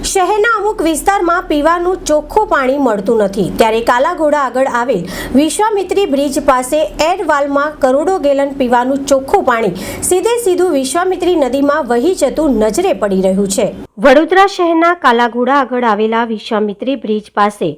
શહેરના અમુક વિસ્તારમાં પીવાનું ચોખ્ખું પાણી મળતું નથી, ત્યારે કાલાઘોડા આગળ આવેલ વિશ્વામિત્રી બ્રિજ પાસે એરવાલમાં કરોડો ગેલન પીવાનું ચોખ્ખું પાણી સીધું વિશ્વામિત્રી નદીમાં વહી જતું નજરે પડી રહ્યું છે। વડોદરા શહેરના કાલાઘોડા આગળ આવેલા વિશ્વામિત્રી બ્રિજ પાસે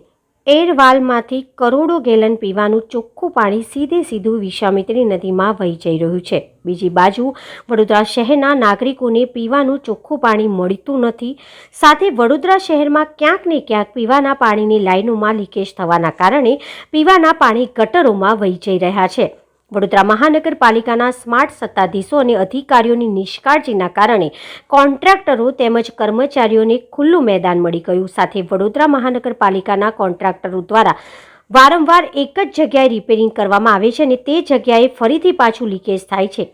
એરવાલમાંથી કરોડો ગેલન પીવાનું ચોખ્ખું પાણી સીધું વિશ્વામિત્રી નદીમાં વહી જઈ રહ્યું છે। બીજી બાજુ વડોદરા શહેરના નાગરિકોને પીવાનું ચોખ્ખું પાણી મળતું નથી, સાથે વડોદરા શહેરમાં ક્યાંક ને ક્યાંક પીવાના પાણીની લાઈનોમાં લીકેજ થવાના કારણે પીવાના પાણી ગટરોમાં વહી જઈ રહ્યા છે। વડોદરા મહાનગરપાલિકાના સ્માર્ટ સત્તાધીશો અને અધિકારીઓની નિષ્કાળજીના કારણે કોન્ટ્રાક્ટરો તેમજ કર્મચારીઓને ખુલ્લું મેદાન મળી ગયું। સાથે વડોદરા મહાનગરપાલિકાના કોન્ટ્રાક્ટરો દ્વારા વારંવાર એક જ જગ્યાએ રિપેરિંગ કરવામાં આવે છે અને તે જગ્યાએ ફરીથી પાછું લીકેજ થાય છે।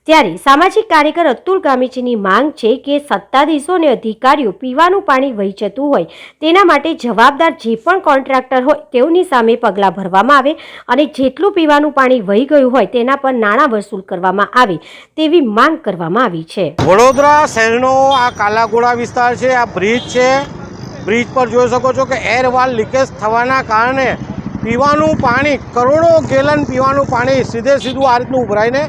ત્યારે સામાજિક કાર્યકર અતુલ ગામીચીની માંગ છે કે સત્તાધીશો અને અધિકારીઓ પીવાનું પાણી વહી જતું હોય તેના માટે જવાબદાર જે પણ કોન્ટ્રાક્ટર હોય તેઓની સામે પગલાં ભરવામાં આવે અને જેટલું પીવાનું પાણી વહી ગયું હોય તેના પર નાણાં વસૂલ કરવામાં આવે તેવી માંગ કરવામાં આવી છે। વડોદરા શહેરનો આ કાલાઘોડા વિસ્તાર છે, આ બ્રિજ છે। બ્રિજ પર જોઈ શકો છો કે એરવાલ લીકેજ થવાના કારણે પીવાનું પાણી કરોડો ગેલન પીવાનું પાણી સીધું આ રીતનું ઉભરાઈને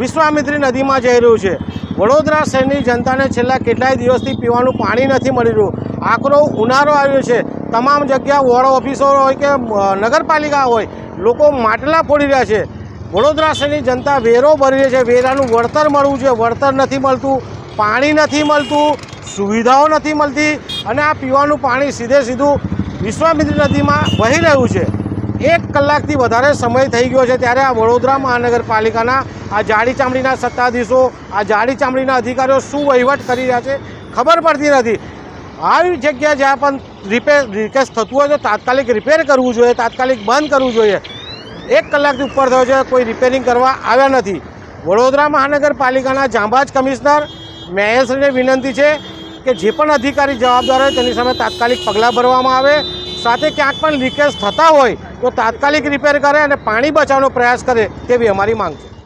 વિશ્વામિત્રી નદીમાં જઈ રહ્યું છે। વડોદરા શહેરની જનતાને છેલ્લા કેટલાય દિવસથી પીવાનું પાણી નથી મળી રહ્યું। આકરો ઉનાળો આવ્યો છે, તમામ જગ્યા વોર્ડ ઓફિસો હોય કે નગરપાલિકા હોય, લોકો માટલા ફોડી રહ્યા છે। વડોદરા શહેરની જનતા વેરો ભરી રહી છે, વેરાનું વળતર મળવું જોઈએ, વળતર નથી મળતું, પાણી નથી મળતું, સુવિધાઓ નથી મળતી અને આ પીવાનું પાણી સીધું વિશ્વામિત્રી નદીમાં વહી રહ્યું છે। 1 કલાકથી વધારે સમય થઈ ગયો છે, ત્યારે આ વડોદરા મહાનગરપાલિકાના આ જાડી ચામડીના સત્તાધીશો, આ જાડી ચામડીના અધિકારીઓ શું વહીવટ કરી રહ્યા છે ખબર પડતી નથી। આવી જગ્યા જ્યાં પણ લીકેજ થતું હોય તો તાત્કાલિક રિપેર કરવું જોઈએ, તાત્કાલિક બંધ કરવું જોઈએ। 1 કલાકથી ઉપર થયો છે, કોઈ રિપેરિંગ કરવા આવ્યા નથી। વડોદરા મહાનગરપાલિકાના જાંબાજ કમિશનર મેયરશ્રીને વિનંતી છે કે જે પણ અધિકારી જવાબદાર હોય તેની સામે તાત્કાલિક પગલાં ભરવામાં આવે, સાથે ક્યાંક પણ લીકેજ થતા હોય તો તાત્કાલિક રિપેર કરે અને પાણી બચાવવાનો પ્રયાસ કરે તેવી અમારી માંગ છે।